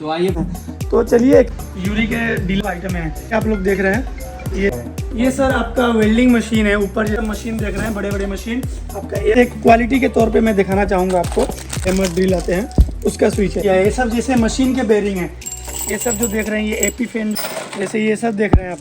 तो आइए, तो चलिए एक यूरी के डील आइटम है आप लोग देख रहे हैं। ये सर आपका वेल्डिंग मशीन है। ऊपर जो मशीन देख रहे हैं बड़े बड़े मशीन, आपका एक क्वालिटी के तौर पे मैं दिखाना चाहूँगा आपको। हैमर ड्रिल आते हैं, उसका स्विच है। ये सब जैसे मशीन के बेरिंग है, ये सब जो देख रहे हैं ये एपी फैन जैसे ये सब देख रहे हैं आप।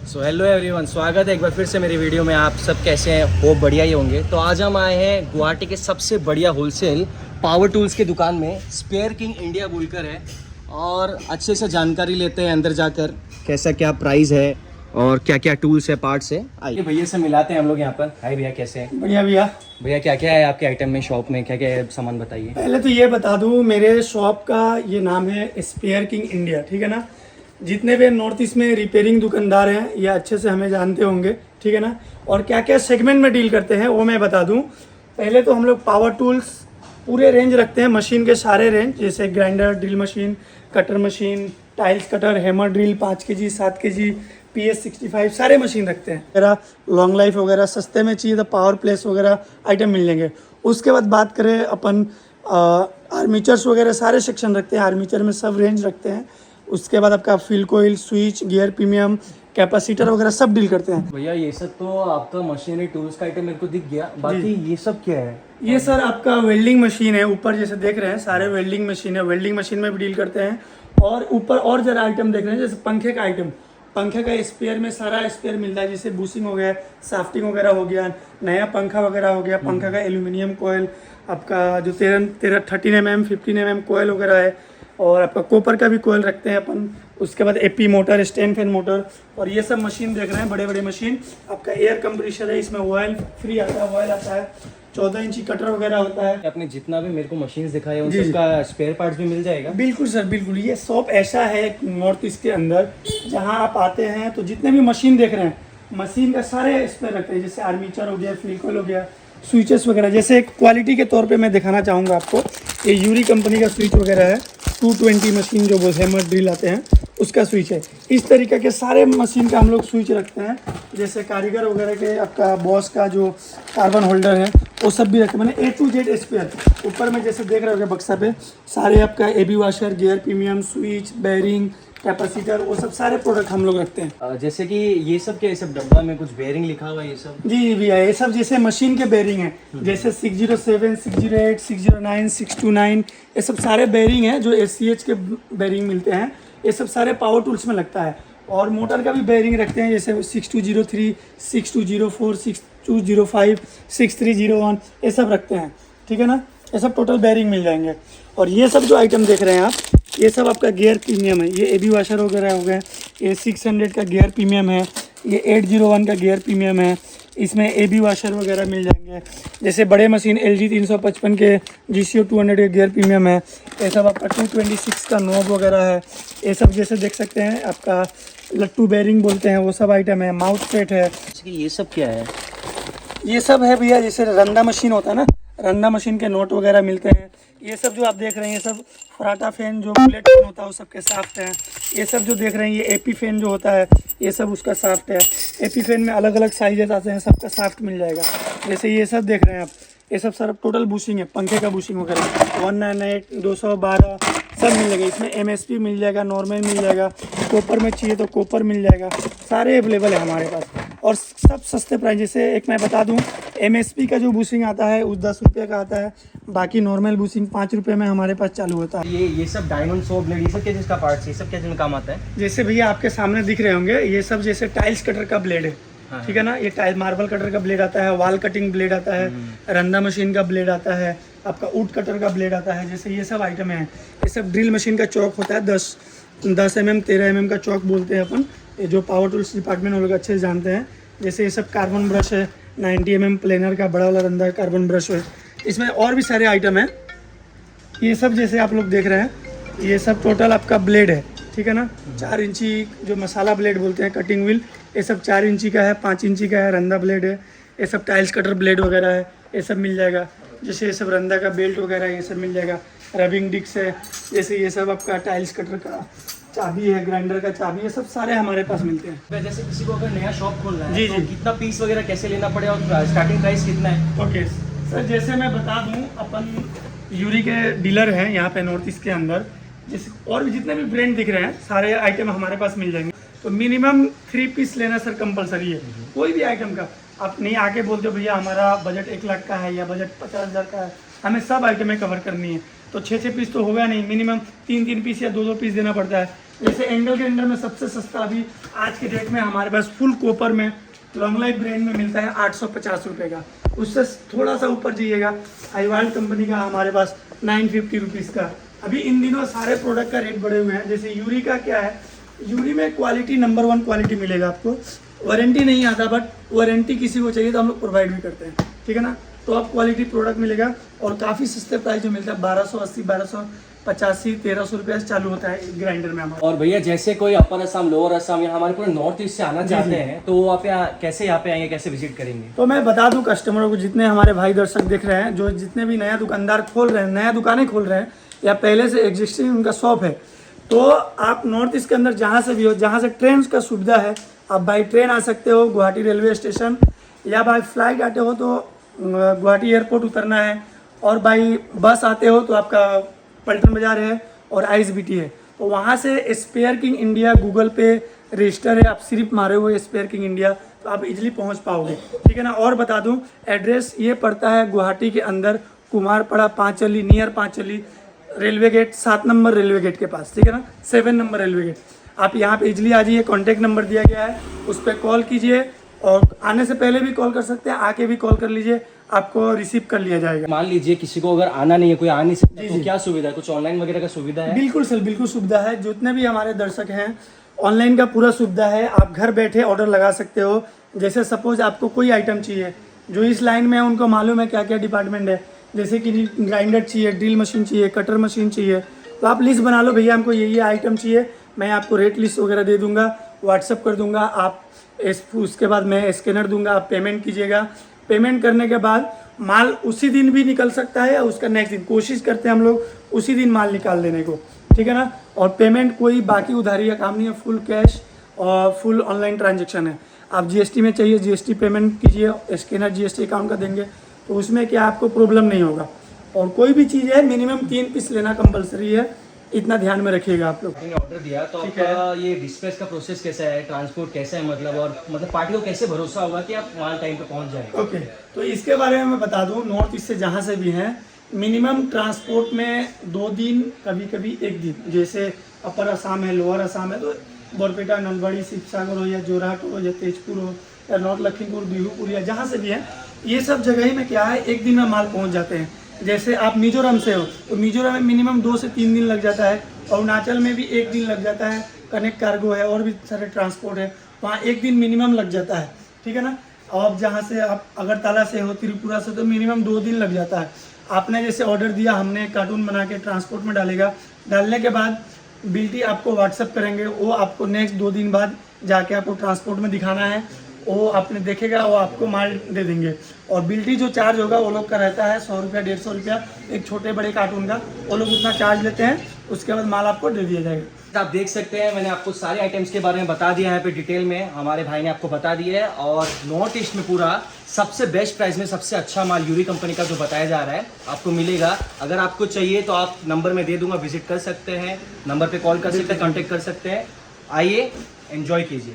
सो हेलो एवरीवन, स्वागत है एक बार फिर से मेरी वीडियो में। आप सब कैसे हैं? होप बढ़िया ही होंगे। तो आज हम आए हैं गुवाहाटी के सबसे बढ़िया होलसेल पावर टूल्स की दुकान में। स्पेयर किंग इंडिया बोलकर है, और अच्छे से जानकारी लेते हैं अंदर जाकर कैसा क्या प्राइस है और क्या क्या टूल्स है, पार्ट्स है। आइए भैया से मिलाते हैं हम लोग यहाँ पर। हाय भैया, कैसे हैं? बढ़िया भैया। भैया क्या क्या है आपके आइटम में, शॉप में क्या क्या है, सामान बताइए। पहले तो ये बता दूँ, मेरे शॉप का ये नाम है स्पेयर किंग इंडिया, ठीक है ना। जितने भी नॉर्थ ईस्ट में रिपेयरिंग दुकानदार हैं ये अच्छे से हमें जानते होंगे, ठीक है ना। और क्या क्या सेगमेंट में डील करते हैं वो मैं बता दूं। पहले तो हम लोग पावर टूल्स पूरे रेंज रखते हैं, मशीन के सारे रेंज, जैसे grinder, drill machine, cutter machine, tiles cutter, hammer drill, 5 kg 7 kg, PS65 सारे मशीन रखते हैं। मेरा लॉन्ग लाइफ वगैरह सस्ते में चाहिए तो पावर प्लेस वगैरह आइटम मिल जाएंगे। उसके बाद बात करें अपन आर्मीचर्स वगैरह सारे सेक्शन रखते हैं, आर्मीचर में सब रेंज रखते हैं। उसके बाद आपका फील कोयल, स्विच, गियर प्रीमियम, कैपेसिटर वगैरह सब डील करते हैं। भैया ये सब तो आपका मशीनरी टूल्स का आइटम मेरे को दिख गया, बाकी ये सब क्या है? ये सर आपका वेल्डिंग मशीन है। ऊपर जैसे देख रहे हैं सारे वेल्डिंग मशीन है, वेल्डिंग मशीन में भी डील करते हैं। और ऊपर और जरा आइटम देख रहे हैं, जैसे पंखे का आइटम, पंखे का स्पेयर में सारा स्पेयर मिलता है, जैसे बूसिंग हो गया, साफ्टिंग वगैरह हो गया, नया पंखा वगैरह हो गया, पंखा का एल्यूमिनियम कोयल, आपका जो 13 mm 15 mm कोयल वगैरह है, और आपका कॉपर का भी कोयल रखते हैं अपन। उसके बाद AP motor, stand fan motor, और ये सब मशीन देख रहे हैं बड़े बड़े मशीन। आपका एयर कंप्रेसर है, इसमें ऑयल फ्री आता है, ऑयल आता है, 14 इंची कटर वगैरह होता है। आपने जितना भी मेरे को मशीन्स दिखाए उन सबका स्पेयर पार्ट्स भी मिल जाएगा? बिल्कुल सर, बिल्कुल। ये शॉप ऐसा है नॉर्थ ईस्ट के अंदर, जहाँ आप आते हैं तो जितने भी मशीन देख रहे हैं मशीन का सारे स्पेयर रखते हैं, जैसे आर्मीचर हो गया, फ्लिकल हो गया, स्विचेस वगैरह। जैसे एक क्वालिटी के तौर पे मैं दिखाना चाहूँगा आपको, ये यूरी कंपनी का स्विच वगैरह है, 220 मशीन जो हैमर ड्रिल आते हैं उसका स्विच है। इस तरीके के सारे मशीन का हम लोग स्विच रखते हैं, जैसे कारीगर वगैरह के, आपका बॉस का जो कार्बन होल्डर है वो सब भी रखते हैं। मैंने A to Z स्पेयर। ऊपर में जैसे देख रहे होंगे बक्सा पे सारे आपका AB washer, gear premium, switch, bearing, capacitor, वो सब सारे प्रोडक्ट हम लोग रखते हैं। जैसे कि ये सब क्या है, सब डब्बा में कुछ बेयरिंग लिखा हुआ है ये सब? जी भैया, ये सब जैसे मशीन के बेयरिंग है, जैसे 607, 608, 609, 629, ये सब सारे बेयरिंग है जो SCH के बेयरिंग मिलते हैं। ये सब सारे पावर टूल्स में लगता है। और मोटर का भी बेयरिंग रखते हैं, जैसे 6203, 6204, 6205, 6301, ये सब रखते हैं, ठीक है ना। ये सब टोटल बेयरिंग मिल जाएंगे। और ये सब जो आइटम देख रहे हैं आप, ये सब आपका गियर प्रीमियम है। ये AB वाशर वगैरह हो गए, ये 600 का गियर प्रीमियम है, ये 801 का गियर प्रीमियम है। इसमें AB वाशर वगैरह मिल जाएंगे। जैसे बड़े मशीन LG 355 के GCO 200 के गियर प्रीमियम है। ये सब आपका 226 का नॉब वगैरह है। ये सब जैसे देख सकते हैं आपका लट्टू बेयरिंग बोलते हैं, वो सब आइटम है। माउथ सेट है। ये सब क्या है? ये सब है भैया, जैसे रंदा मशीन होता है ना, रंदा मशीन के नोट वगैरह मिलते हैं। ये सब जो आप देख रहे हैं ये सब फराटा फैन जो बुलेट फैन होता है वो सबके साफ्ट हैं। ये सब जो देख रहे हैं ये एपी फैन जो होता है ये सब उसका साफ्ट है। एपी फैन में अलग अलग साइजेस आते हैं, सबका साफ्ट मिल जाएगा। जैसे ये सब देख रहे हैं आप, ये सब सर टोटल बूशिंग है, पंखे का बूशिंग वगैरह 198, 212 सब मिल जाएगा। इसमें MSP मिल जाएगा, नॉर्मल मिल जाएगा, कॉपर में चाहिए तो कॉपर मिल जाएगा, सारे अवेलेबल है हमारे पास। और सब सस्ते प्राइस। जैसे एक मैं बता दूं, MSP का जो बूशिंग आता है वो 10 रुपये का आता है, बाकी नॉर्मल बूशिंग 5 रुपये में हमारे पास चालू होता है। ये सब डायमंड सो ब्लेड, ये सब क्या जिसका पार्ट्स, ये सब क्या जिनका काम आता है? जैसे भैया आपके सामने दिख रहे होंगे ये सब जैसे टाइल्स कटर का ब्लेड है, ठीक है ना। ये टाइल मार्बल कटर का ब्लेड आता है, वॉल कटिंग ब्लेड आता है, रंदा मशीन का ब्लेड आता है, आपका वुड कटर का ब्लेड आता है। जैसे ये सब आइटम है। ये सब ड्रिल मशीन का चौक होता है, 10 mm 13 mm का चौक बोलते हैं अपन, ये जो पावर टूल्स डिपार्टमेंट वो लोग अच्छे से जानते हैं। जैसे ये सब कार्बन ब्रश है, 90 mm प्लेनर का बड़ा वाला रंदा कार्बन ब्रश है। इसमें और भी सारे आइटम है। ये सब जैसे आप लोग देख रहे हैं ये सब टोटल आपका ब्लेड है, ठीक है ना। 4 इंची जो मसाला ब्लेड बोलते हैं, कटिंग व्हील, ये सब 4 इंची का है, 5 इंची का है, रंदा ब्लेड है। ये सब टाइल्स कटर ब्लेड वगैरह है, ये सब मिल जाएगा। जैसे ये सब रंदा का बेल्ट वगैरह ये सब मिल जाएगा। रबिंग डिस्क है, जैसे ये सब आपका टाइल्स कटर का चाबी है, ग्राइंडर का चाबी, ये सब सारे हमारे पास मिलते हैं। जैसे किसी को अगर नया शॉप खोलना है जी तो जी, कितना पीस वगैरह कैसे लेना पड़ेगा और स्टार्टिंग प्राइस कितना है? ओके सर, जैसे मैं बता दूं, अपन यूरी के डीलर हैं यहाँ पे नॉर्थ ईस्ट के अंदर। जिस और भी जितने भी ब्रांड दिख रहे हैं सारे आइटम हमारे पास मिल जाएंगे। तो मिनिमम 3 पीस लेना सर कंपलसरी है कोई भी आइटम का। आप नहीं आके बोलते हो भैया हमारा बजट 1 लाख का है या बजट 50,000 का है, हमें सब आइटमें कवर करनी है, तो 6 पीस तो होगा नहीं, मिनिमम 3 पीस या 2 पीस देना पड़ता है। जैसे एंगल के अंदर में सबसे सस्ता अभी आज के डेट में हमारे पास फुल कॉपर में लॉन्ग लाइफ ब्रांड में मिलता है 850 रुपये का। उससे थोड़ा सा ऊपर जाइएगा आईवाल्ड कंपनी का हमारे पास 950 रुपीज़ का। अभी इन दिनों सारे प्रोडक्ट का रेट बढ़े हुए हैं। जैसे यूरी का क्या है, यूरी में क्वालिटी नंबर 1 क्वालिटी मिलेगा आपको, वारंटी नहीं आता, बट वारंटी किसी को चाहिए तो हम लोग प्रोवाइड भी करते हैं, ठीक है ना। तो आप क्वालिटी प्रोडक्ट मिलेगा और काफ़ी सस्ते प्राइस जो मिलता है 1280, 1285, 1300 रुपये से चालू होता है ग्राइंडर में हमारा। और भैया जैसे कोई अपर असम, लोअर असम या हमारे पूरे नॉर्थ ईस्ट से आना चाहते हैं तो वो आप यहाँ कैसे आएंगे, कैसे विजिट करेंगे? तो मैं बता दूं कस्टमरों को, जितने हमारे भाई दर्शक दिख रहे हैं, जो जितने भी नया दुकानदार खोल रहे हैं, नया दुकानें खोल रहे हैं या पहले से एग्जिस्टिंग उनका शॉप है, तो आप नॉर्थ ईस्ट के अंदर जहाँ से भी हो, जहाँ से ट्रेन का सुविधा है, आप बाई ट्रेन आ सकते हो गुवाहाटी रेलवे स्टेशन, या बाई फ्लाइट आते हो तो गुवाहाटी एयरपोर्ट उतरना है, और बाई बस आते हो तो आपका पल्टन बाजार है और ISBT है। तो वहाँ से स्पेयर किंग इंडिया गूगल पे रजिस्टर है, आप सिर्फ मारे हुए स्पेयर किंग इंडिया तो आप इजीली पहुँच पाओगे, ठीक है ना। और बता दूँ एड्रेस ये पड़ता है गुवाहाटी के अंदर Kumarpara Panchali, near Panchali railway gate, 7 number railway gate के पास, ठीक है ना, 7 नंबर रेलवे गेट। आप यहाँ पे इजीली आ जाइए, कॉन्टैक्ट नंबर दिया गया है, उस पर कॉल कीजिए, और आने से पहले भी कॉल कर सकते हैं, आके भी कॉल कर लीजिए, आपको रिसीव कर लिया जाएगा। मान लीजिए किसी को अगर आना नहीं है, कोई आ नहीं सकता, तो क्या सुविधा है? कुछ ऑनलाइन वगैरह का सुविधा है? बिल्कुल सर, बिल्कुल सुविधा है। जितने भी हमारे दर्शक हैं, ऑनलाइन का पूरा सुविधा है। आप घर बैठे ऑर्डर लगा सकते हो। जैसे सपोज आपको कोई आइटम चाहिए, जो इस लाइन में है उनको मालूम है क्या क्या डिपार्टमेंट है, जैसे कि ग्राइंडर चाहिए, ड्रिल मशीन चाहिए, कटर मशीन चाहिए, तो आप लिस्ट बना लो, भैया हमको ये आइटम चाहिए, मैं आपको रेट लिस्ट वगैरह दे दूंगा, व्हाट्सअप कर दूंगा, आप उसके बाद मैं स्कैनर दूंगा, आप पेमेंट कीजिएगा। पेमेंट करने के बाद माल उसी दिन भी निकल सकता है या उसका नेक्स्ट दिन, कोशिश करते हैं हम लोग उसी दिन माल निकाल देने को, ठीक है ना। और पेमेंट कोई बाकी उधारी का काम नहीं है, फुल कैश और फुल ऑनलाइन ट्रांजेक्शन है। आप GST में चाहिए GST पेमेंट कीजिए, स्कैनर GST अकाउंट का देंगे तो उसमें क्या आपको प्रॉब्लम नहीं होगा। और कोई भी चीज़ है मिनिमम 3 पीस लेना कंपलसरी है, इतना ध्यान में रखिएगा आप लोग। ऑर्डर दिया तो आपका ये डिस्पैच का प्रोसेस कैसा है, ट्रांसपोर्ट कैसा है, मतलब और मतलब पार्टी को कैसे भरोसा होगा कि आप माल टाइम पे पहुंच जाएंगे? ओके, तो इसके बारे में मैं बता दूं, नॉर्थ ईस्ट से जहाँ से भी हैं, मिनिमम ट्रांसपोर्ट में 2 दिन, कभी कभी 1 दिन। जैसे अपर असम है, लोअर असम है, तो बोरपेटा, नलबाड़ी, शिवसागर हो या जोरहाट हो या तेजपुर हो या नॉर्थ लखीमपुर, बिहूपुर या जहाँ से भी है, ये सब जगह ही में क्या है 1 दिन में माल पहुँच जाते हैं। जैसे आप मिजोरम से हो तो मिजोरम में मिनिमम 2 से 3 दिन लग जाता है, अरुणाचल में भी 1 दिन लग जाता है, कनेक्ट कार्गो है और भी सारे ट्रांसपोर्ट है, वहाँ 1 दिन मिनिमम लग जाता है, ठीक है ना। और जहाँ से आप अगरतला से हो, त्रिपुरा से, तो मिनिमम 2 दिन लग जाता है। आपने जैसे ऑर्डर दिया, हमने कार्टून बना के ट्रांसपोर्ट में डालेगा, डालने के बाद बिल्टी आपको व्हाट्सअप करेंगे, वो आपको नेक्स्ट 2 दिन बाद जाके आपको ट्रांसपोर्ट में दिखाना है, वो आपने देखेगा, वो आपको माल दे देंगे। और बिल्टी जो चार्ज होगा वो लोग का रहता है 100 रुपया, 150 रुपया, एक छोटे बड़े कार्टून का, वो लोग उतना चार्ज लेते हैं, उसके बाद माल आपको दे दिया जाएगा। आप देख सकते हैं मैंने आपको सारे आइटम्स के बारे में बता दिया है, यहाँ पे डिटेल में हमारे भाई ने आपको बता दिया है। और नॉर्थ ईस्ट में पूरा सबसे बेस्ट प्राइस में सबसे अच्छा माल यूरी कंपनी का जो बताया जा रहा है आपको मिलेगा। अगर आपको चाहिए तो आप नंबर में दे दूंगा, विजिट कर सकते हैं, नंबर पे कॉल कर सकते हैं, कॉन्टेक्ट कर सकते हैं। आइए एंजॉय कीजिए।